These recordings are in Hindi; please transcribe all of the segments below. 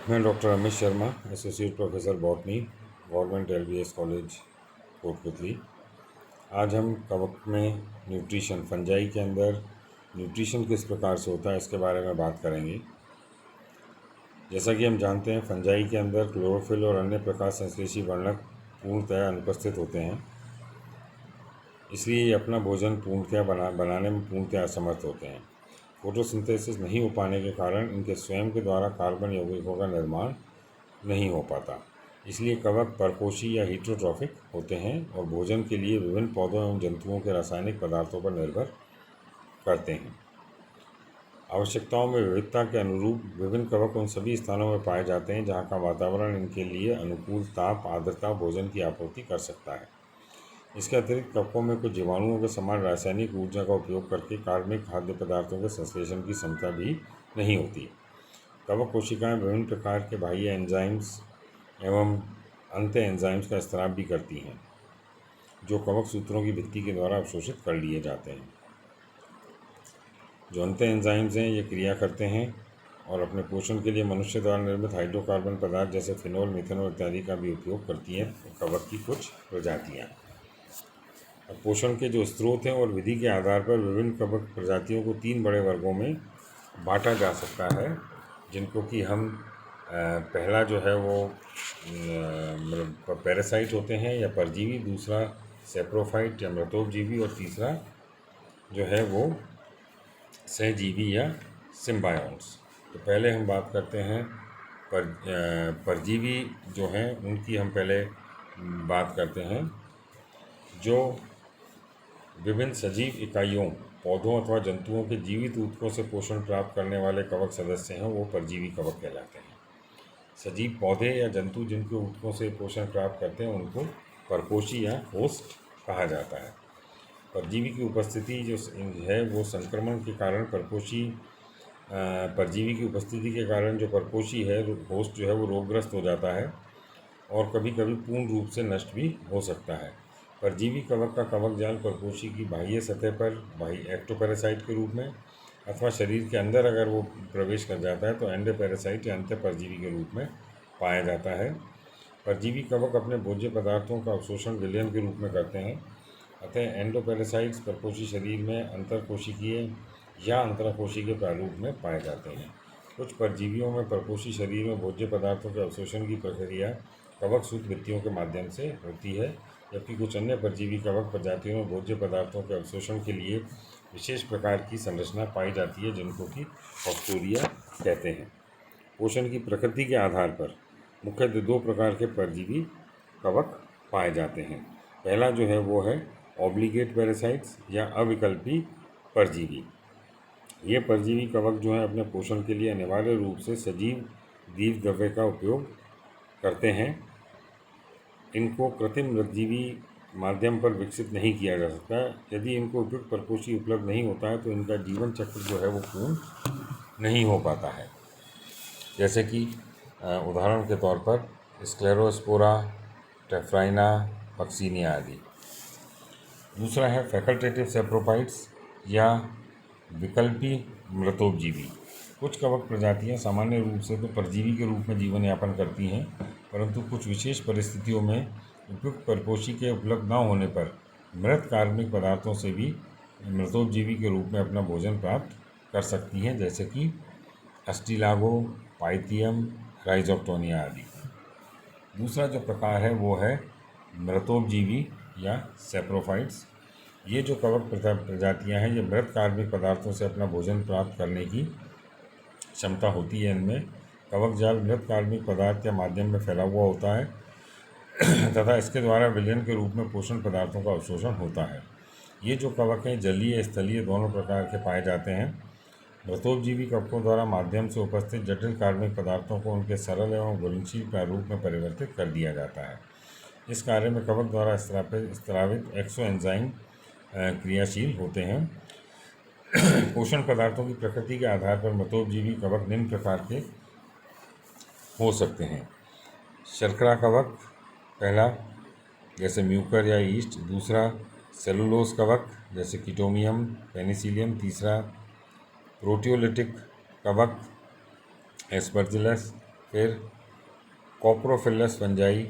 मैं doctor Amit Sharma, associate professor botany, government LBS college, Kotputli. आज हम कवक में न्यूट्रिशन, फंजाई के अंदर न्यूट्रिशन किस प्रकार से होता है इसके बारे में बात करेंगे। जैसा कि हम जानते हैं, फंजाई के अंदर क्लोरोफिल और अन्य प्रकाश संश्लेषी वर्णक पूर्णतः अनुपस्थित होते हैं, इसलिए ये अपना भोजन पूर्णतः बनाने में पूर्णतः असमर्थ होते हैं। फोटोसिंथेसिस नहीं हो पाने के कारण इनके स्वयं के द्वारा कार्बन यौगिकों का निर्माण नहीं हो पाता। इसलिए कवक परपोषी या हीटरोट्रॉफिक होते हैं और भोजन के लिए विभिन्न पौधों एवं जंतुओं के रासायनिक पदार्थों पर निर्भर करते हैं। आवश्यकताओं में विविधता के अनुरूप विभिन्न कवक उन सभी स्थानों में पाए जाते हैं जहाँ का वातावरण इनके लिए अनुकूल ताप, आर्द्रता, भोजन की आपूर्ति कर सकता है। इसके अतिरिक्त कवकों में कुछ जीवाणुओं के समान रासायनिक ऊर्जा का उपयोग करके कार्बनिक खाद्य पदार्थों के संश्लेषण की क्षमता भी नहीं होती। कवक कोशिकाएं विभिन्न प्रकार के बाह्य एंजाइम्स एवं अंत एंजाइम्स का स्त्राव भी करती हैं, जो कवक सूत्रों की भित्ति के द्वारा अवशोषित कर लिए जाते हैं। जो अंत एंजाइम्स हैं, ये क्रिया करते हैं और अपने पोषण के लिए मनुष्य द्वारा निर्मित हाइड्रोकार्बन पदार्थ जैसे फिनोल, मिथेनॉल इत्यादि का भी उपयोग करती हैं कवक की कुछ प्रजातियाँ। अब पोषण के जो स्रोत हैं और विधि के आधार पर विभिन्न कवक प्रजातियों को 3 बड़े वर्गों में बांटा जा सकता है, जिनको कि हम पहला जो है वो मतलब पैरासाइट होते हैं या परजीवी, दूसरा सेप्रोफाइट या मृतोपजीवी और तीसरा जो है वो सहजीवी या सिम्बायोन्ट्स। तो पहले हम बात करते हैं परजीवी जो हैं उनकी हम पहले बात करते हैं। जो विभिन्न सजीव इकाइयों, पौधों अथवा जंतुओं के जीवित ऊतकों से पोषण प्राप्त करने वाले कवक सदस्य हैं, वो परजीवी कवक कहलाते हैं। सजीव पौधे या जंतु जिनके ऊतकों से पोषण प्राप्त करते हैं उनको परपोषी या होस्ट कहा जाता है। परजीवी की उपस्थिति जो है वो संक्रमण के कारण परजीवी की उपस्थिति के कारण जो परपोषी है, होस्ट जो है वो रोगग्रस्त हो जाता है और कभी कभी पूर्ण रूप से नष्ट भी हो सकता है। परजीवी कवक का कवक जाल परपोषी की बाह्य सतह पर बाह्य एक्टोपैरासाइट के रूप में अथवा शरीर के अंदर अगर वो प्रवेश कर जाता है तो एंडोपैरासाइट या अंत परजीवी के रूप में पाया जाता है। परजीवी कवक अपने भोज्य पदार्थों का अवशोषण विलयन के रूप में करते हैं, अतः एंडोपैरासाइट्स परपोषी शरीर में अंतरकोशिकीय या अंतराकोशिकीय प्रारूप में पाए जाते हैं। कुछ परजीवियों में परपोषी शरीर में भोज्य पदार्थों के अवशोषण की प्रक्रिया कवक सूत भित्तियों के माध्यम से होती है, जबकि कुछ अन्य परजीवी कवक प्रजातियों में भोज्य पदार्थों के अवशोषण के लिए विशेष प्रकार की संरचना पाई जाती है, जिनको कि ऑस्टोरिया कहते हैं। पोषण की प्रकृति के आधार पर मुख्यतः 2 प्रकार के परजीवी कवक पाए जाते हैं। पहला जो है वो है ऑब्लिगेट पैरासाइट्स या अविकल्पी परजीवी। ये परजीवी कवक जो है अपने पोषण के लिए अनिवार्य रूप से सजीव दीर्घद्रव्य का उपयोग करते हैं। इनको कृत्रिम मृतजीवी माध्यम पर विकसित नहीं किया जा सकता। यदि इनको उपयुक्त परपोषी उपलब्ध नहीं होता है तो इनका जीवन चक्र जो है वो पूर्ण नहीं हो पाता है। जैसे कि उदाहरण के तौर पर स्क्लेरोस्पोरा, टेफ्राइना, पक्सीनिया आदि। दूसरा है फैकल्टेटिव सेप्रोफाइट्स या विकल्पी मृतोपजीवी। कुछ कवक प्रजातियां सामान्य रूप से तो परजीवी के रूप में जीवन यापन करती हैं, परंतु कुछ विशेष परिस्थितियों में उपयुक्त परपोषी के उपलब्ध न होने पर मृत कार्बनिक पदार्थों से भी मृतोपजीवी के रूप में अपना भोजन प्राप्त कर सकती हैं, जैसे कि अस्टिलागो, पाइथियम, राइजोप्टोनिया आदि। दूसरा जो प्रकार है वो है मृतोपजीवी या सेप्रोफाइट्स। ये जो कवक प्रजातियां हैं, ये मृत कार्बनिक पदार्थों से अपना भोजन प्राप्त करने की क्षमता होती है। इनमें कवक जाल मृत कार्बनिक पदार्थ या माध्यम में फैला हुआ होता है तथा इसके द्वारा विलयन के रूप में पोषण पदार्थों का अवशोषण होता है। ये जो कवक हैं जलीय स्थलीय दोनों प्रकार के पाए जाते हैं। मृतोपजीवी कवकों द्वारा माध्यम से उपस्थित जटिल कार्बनिक पदार्थों को उनके सरल एवं घुलनशील प्रारूप में परिवर्तित कर दिया जाता है। इस कार्य में कवक द्वारा स्रावित एक्सो एंजाइम क्रियाशील होते हैं। पोषण पदार्थों की प्रकृति के आधार पर मृतोपजीवी कवक निम्न प्रकार के हो सकते हैं। शर्करा कवक पहला, जैसे म्यूकर या ईस्ट। दूसरा सेलुलोज कवक जैसे कीटोमियम, पेनिसिलियम। तीसरा प्रोटियोलिटिक कवक एस्परजिलस। फिर कोप्रोफिलस फंजाई,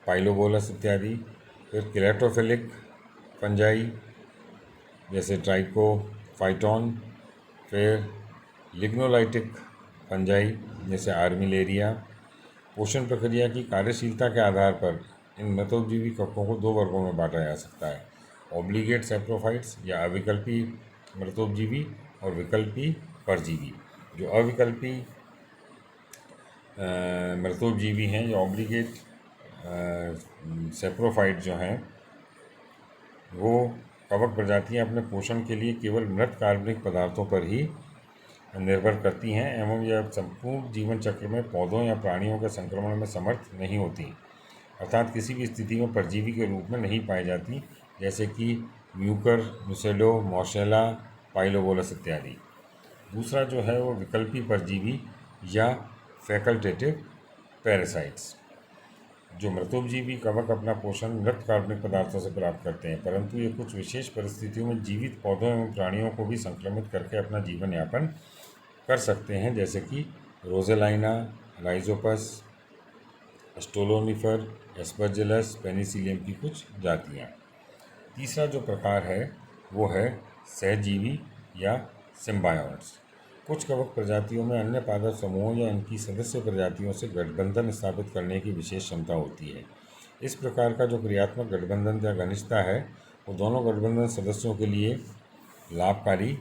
पाइलोबोलस इत्यादि। फिर किलेटोफिलिक फंजाई जैसे ट्राइकोफाइटॉन। फिर लिग्नोलाइटिक फंजाई जैसे आर्मिलेरिया। पोषण प्रक्रिया की कार्यशीलता के आधार पर इन मृतोपजीवी कवकों को दो वर्गों में बांटा जा सकता है, ऑब्लिगेट सैप्रोफाइट्स या अविकल्पी मृतोपजीवी और विकल्पी परजीवी। जो अविकल्पी मृतोपजीवी हैं या ऑब्लिगेट सैप्रोफाइट जो हैं वो कवक प्रजातियां अपने पोषण के लिए केवल मृत कार्बनिक पदार्थों पर ही निर्भर करती हैं एवं यह संपूर्ण जीवन चक्र में पौधों या प्राणियों के संक्रमण में समर्थ नहीं होती, अर्थात किसी भी स्थिति में परजीवी के रूप में नहीं पाई जाती, जैसे कि म्यूकर, मुसेडो, मॉर्सेला, पाइलोबोलस इत्यादि। दूसरा जो है वो विकल्पी परजीवी या फैकल्टेटिव पैरासाइट्स। जो मृतोपजीवी कवक अपना पोषण मृत कार्बनिक पदार्थों से प्राप्त करते हैं, परंतु ये कुछ विशेष परिस्थितियों में जीवित पौधों एवं प्राणियों को भी संक्रमित करके अपना जीवन यापन कर सकते हैं, जैसे कि रोजेलाइना, राइजोपस, स्टोलोनिफर, एस्परजिलस, पेनिसिलियम की कुछ जातियाँ। तीसरा जो प्रकार है वो है सहजीवी या सिम्बायोट्स। कुछ कवक प्रजातियों में अन्य पादप समूहों या इनकी सदस्य प्रजातियों से गठबंधन स्थापित करने की विशेष क्षमता होती है। इस प्रकार का जो क्रियात्मक गठबंधन या घनिष्ठता है वो दोनों गठबंधन सदस्यों के लिए लाभकारी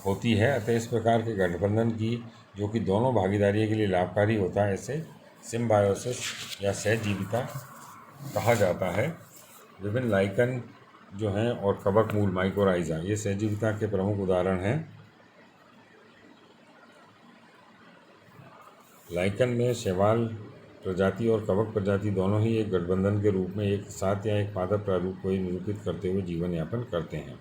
होती है। अतः इस प्रकार के गठबंधन की जो कि दोनों भागीदारी के लिए लाभकारी होता है, इसे सिम्बायोसिस या सहजीविता कहा जाता है। विभिन्न लाइकन जो हैं और कवक मूल माइकोराइजा ये सहजीविता के प्रमुख उदाहरण हैं। लाइकन में शैवाल प्रजाति और कवक प्रजाति दोनों ही एक गठबंधन के रूप में एक साथ या एक पादप प्रारूप को ही निरूपित करते हुए जीवन यापन करते हैं।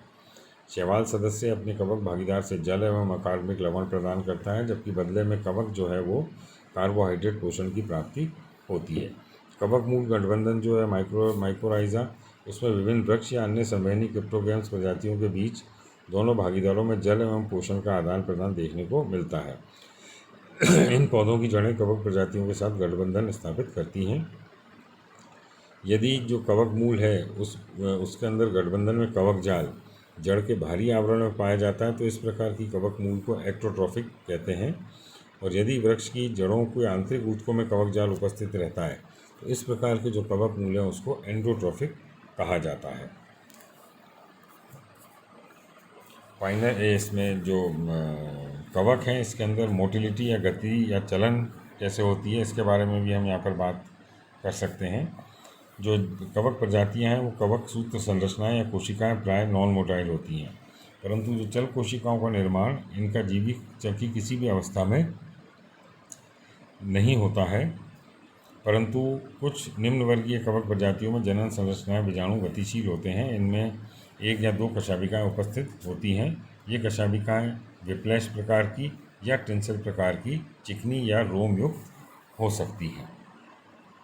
शैवाल सदस्य अपने कवक भागीदार से जल एवं अकार्बनिक लवण प्रदान करता है, जबकि बदले में कवक जो है वो कार्बोहाइड्रेट पोषण की प्राप्ति होती है। कवक मूल गठबंधन जो है माइकोराइजा, उसमें विभिन्न वृक्ष या अन्य संवहनी क्रिप्टोगैम्स प्रजातियों के बीच दोनों भागीदारों में जल एवं पोषण का आदान प्रदान देखने को मिलता है। इन पौधों की जड़ें कवक प्रजातियों के साथ गठबंधन स्थापित करती हैं। यदि जो कवक मूल है उसके अंदर गठबंधन में कवक जाल जड़ के बाहरी आवरण में पाया जाता है, तो इस प्रकार की कवक मूल को एक्टोट्रॉफिक कहते हैं। और यदि वृक्ष की जड़ों के आंतरिक ऊतकों में कवक जाल उपस्थित रहता है, तो इस प्रकार के जो कवक मूल हैं उसको एंडोट्रॉफिक कहा जाता है। फाइनल इसमें जो कवक हैं इसके अंदर मोटिलिटी या गति या चलन कैसे होती है, इसके बारे में भी हम यहाँ पर बात कर सकते हैं। जो कवक प्रजातियाँ हैं वो कवक सूत्र संरचनाएं या कोशिकाएं प्राय नॉन मोटाइल होती हैं, परंतु जो चल कोशिकाओं का निर्माण इनका जीवित की किसी भी अवस्था में नहीं होता है, परंतु कुछ निम्न वर्गीय कवक प्रजातियों में जनन संरचनाएं बीजाणु गतिशील होते हैं। इनमें एक या दो कशाभिकाएँ उपस्थित होती हैं। ये कशाभिकाएँ विप्लैश प्रकार की या टिंसल प्रकार की चिकनी या रोम युक्त हो सकती हैं।